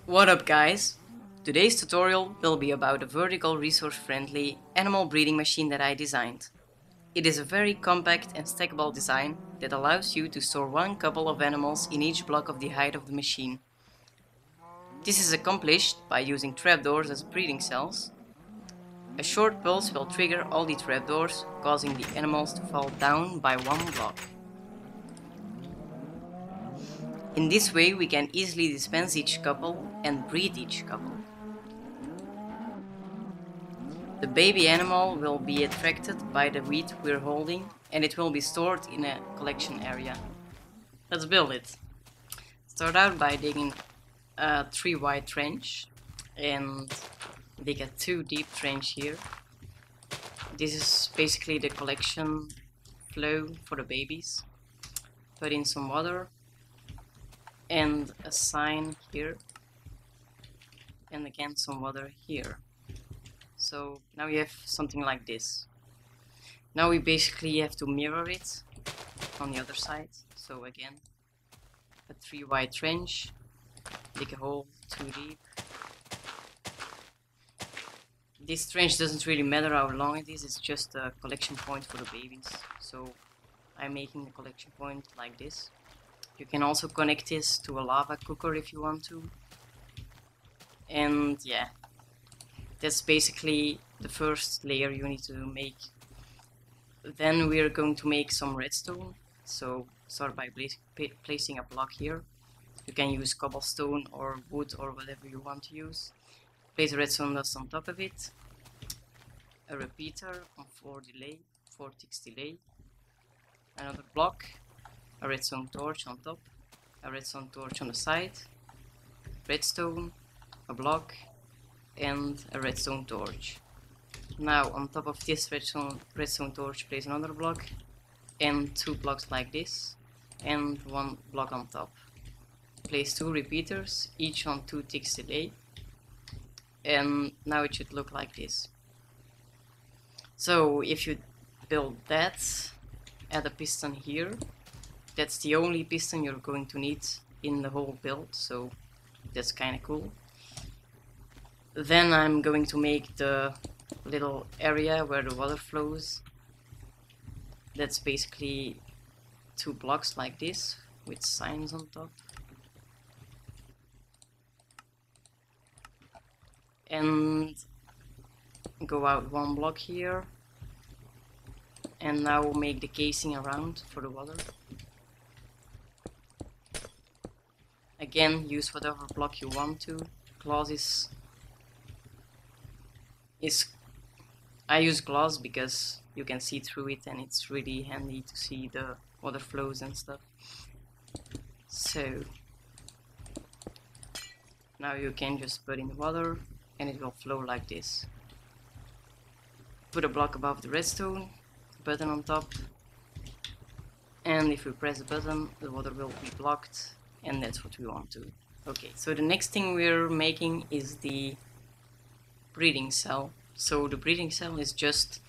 What up guys? Today's tutorial will be about a vertical resource-friendly animal breeding machine that I designed. It is a very compact and stackable design that allows you to store one couple of animals in each block of the height of the machine. This is accomplished by using trapdoors as breeding cells. A short pulse will trigger all the trapdoors, causing the animals to fall down by one block. In this way we can easily dispense each couple and breed each couple. The baby animal will be attracted by the wheat we're holding and it will be stored in a collection area. Let's build it. Start out by digging a 3 wide trench and dig a 2 deep trench here. This is basically the collection flow for the babies. Put in some water and a sign here and again some water here. So now you have something like this. Now we basically have to mirror it on the other side. So again, a 3 wide trench, dig a hole 2 deep. This trench doesn't really matter how long it is, it's just a collection point for the babies. So I'm making the collection point like this. You can also connect this to a lava cooker if you want to. And yeah, that's basically the first layer you need to make. Then we're going to make some redstone. So start by placing a block here. You can use cobblestone or wood or whatever you want to use. Place a redstone dust on top of it. A repeater on 4 ticks delay. Another block. A redstone torch on top. A redstone torch on the side. Redstone. A block. And a redstone torch. Now on top of this redstone torch place another block and 2 blocks like this and 1 block on top. Place 2 repeaters, each on 2 ticks delay, and now it should look like this. So if you build that, add a piston here. That's the only piston you're going to need in the whole build, so that's kinda cool. Then I'm going to make the little area where the water flows. That's basically 2 blocks like this with signs on top. And go out 1 block here. And now make the casing around for the water. Again, use whatever block you want to. Glass is I use glass because you can see through it and it's really handy to see the water flows and stuff. So now you can just put in the water and it will flow like this. Put a block above the redstone, button on top, and if we press the button the water will be blocked, and that's what we want to. Okay, so the next thing we're making is the breeding cell. So the breeding cell is just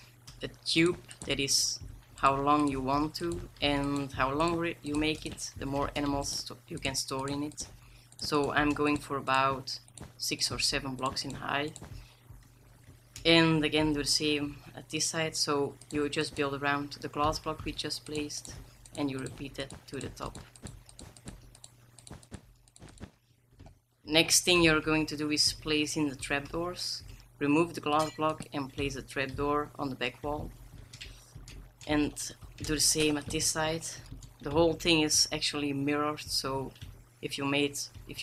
a tube that is how long you want to, and how long you make it, the more animals you can store in it. So I'm going for about 6 or 7 blocks in high. And again do the same at this side, so you just build around the glass block we just placed and you repeat it to the top. Next thing you're going to do is place in the trapdoors. Remove the glass block and place a trapdoor on the back wall. And do the same at this side. The whole thing is actually mirrored, so if you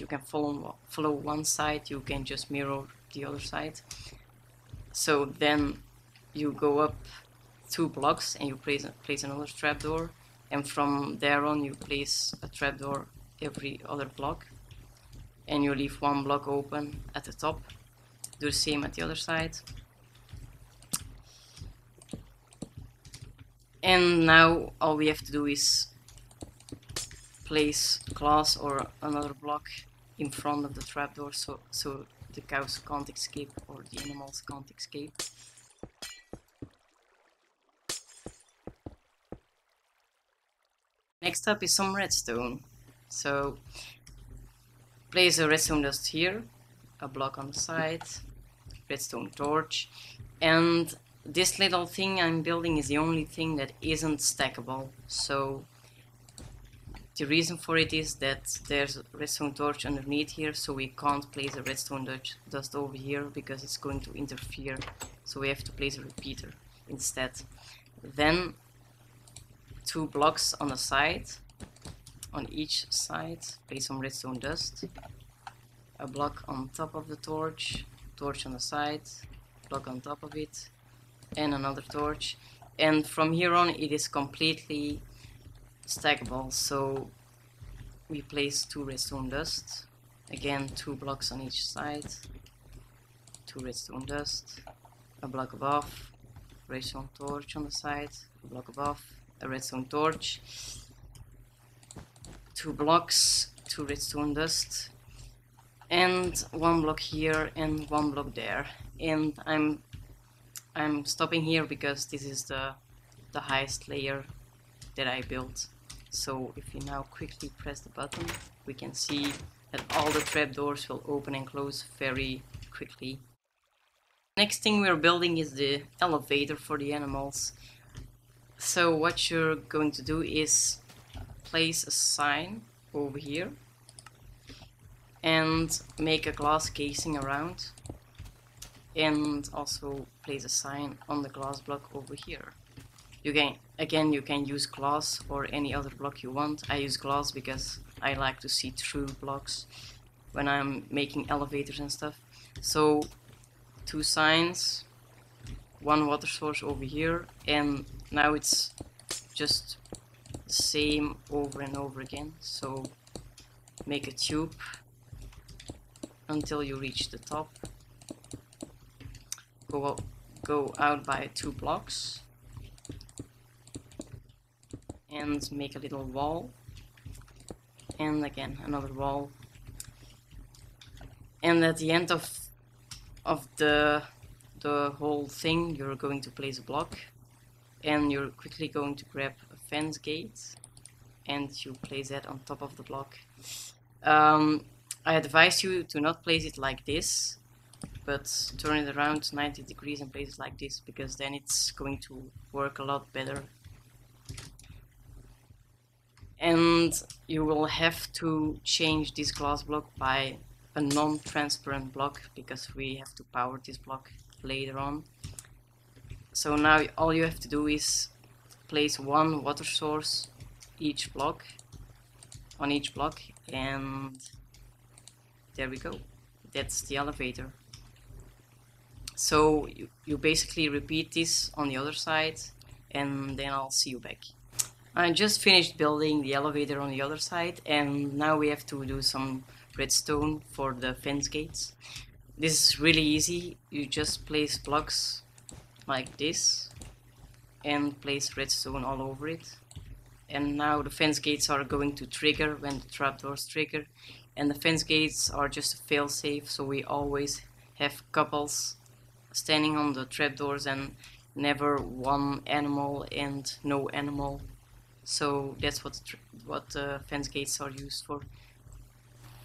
can follow one side, you can just mirror the other side. So then you go up 2 blocks and you place another trapdoor, and from there on you place a trapdoor every other block, and you leave 1 block open at the top. Do the same at the other side. And now all we have to do is place glass or another block in front of the trapdoor so the cows can't escape or the animals can't escape. Next up is some redstone. So place a redstone dust here, a block on the side, redstone torch, and this little thing I'm building is the only thing that isn't stackable. So the reason for it is that there's a redstone torch underneath here, so we can't place a redstone dust over here because it's going to interfere. So we have to place a repeater instead. Then 2 blocks on the side, on each side, place some redstone dust. A block on top of the torch, torch on the side, block on top of it, and another torch. And from here on it is completely stackable, so we place 2 redstone dust, again 2 blocks on each side, 2 redstone dust, a block above, redstone torch on the side, a block above, a redstone torch, 2 blocks, 2 redstone dust, and 1 block here and 1 block there. And I'm stopping here because this is the highest layer that I built. So if we now quickly press the button, we can see that all the trapdoors will open and close very quickly. Next thing we're building is the elevator for the animals. So what you're going to do is place a sign over here and make a glass casing around, and also place a sign on the glass block over here. You can use glass or any other block you want. I use glass because I like to see through blocks when I'm making elevators and stuff. So 2 signs, 1 water source over here, and now it's just the same over and over again. So make a tube until you reach the top. Go out by 2 blocks and make a little wall, and again another wall, and at the end of the whole thing you're going to place a block, and you're quickly going to grab a fence gate and you place that on top of the block. I advise you to not place it like this, but turn it around 90 degrees and place it like this, because then it's going to work a lot better. And you will have to change this glass block by a non-transparent block, because we have to power this block later on. So now all you have to do is place 1 water source on each block, and there we go. That's the elevator. So you basically repeat this on the other side, and then I'll see you back. I just finished building the elevator on the other side, and now we have to do some redstone for the fence gates. This is really easy. You just place blocks like this and place redstone all over it. And now the fence gates are going to trigger when the trapdoors trigger, and the fence gates are just a fail-safe, so we always have couples standing on the trapdoors and never one animal and no animal. So that's what the fence gates are used for.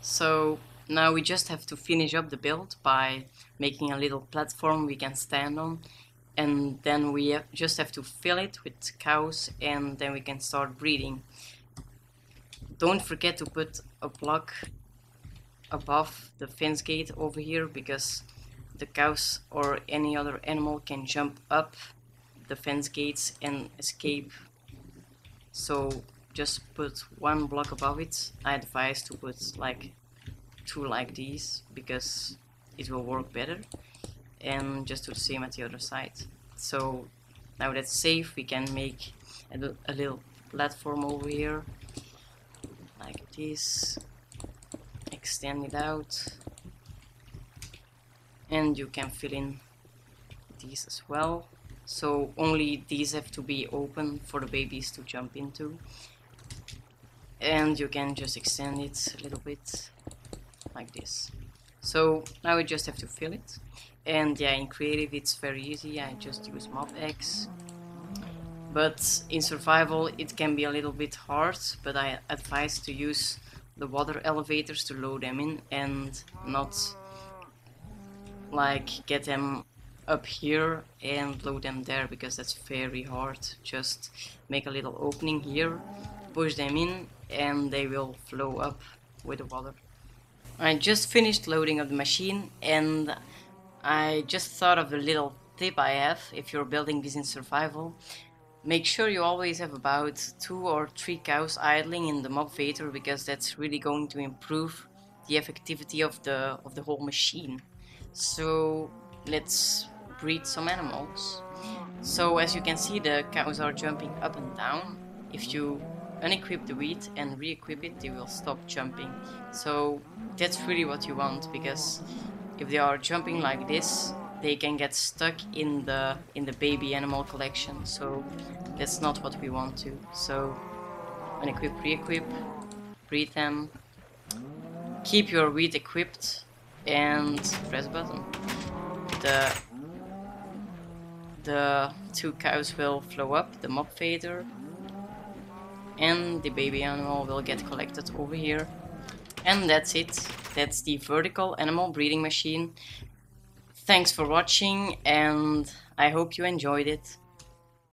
So now we just have to finish up the build by making a little platform we can stand on, and then we just have to fill it with cows, and then we can start breeding. Don't forget to put a block above the fence gate over here, because the cows or any other animal can jump up the fence gates and escape. So just put 1 block above it. I advise to put like 2 like these, because it will work better, and just do the same at the other side. So now that's safe, we can make a little platform over here like this, extend it out, and you can fill in these as well. So only these have to be open for the babies to jump into, and you can just extend it a little bit like this. So now we just have to fill it, and yeah, in creative it's very easy. I just use mob X, but in survival it can be a little bit hard, but I advise to use the water elevators to load them in and not like get them up here and load them there, because that's very hard. Just make a little opening here, push them in, and they will flow up with the water. I just finished loading up the machine, and I just thought of a little tip I have if you're building this in survival. Make sure you always have about 2 or 3 cows idling in the mob vator, because that's really going to improve the effectivity of the whole machine. So let's breed some animals. So as you can see, the cows are jumping up and down. If you unequip the wheat and re-equip it, they will stop jumping. So that's really what you want, because if they are jumping like this, they can get stuck in the baby animal collection. So that's not what we want to. So unequip, re-equip, breed them, keep your wheat equipped, and press button. The 2 cows will flow up the mob vator, and the baby animal will get collected over here. And that's it. That's the vertical animal breeding machine. Thanks for watching, and I hope you enjoyed it.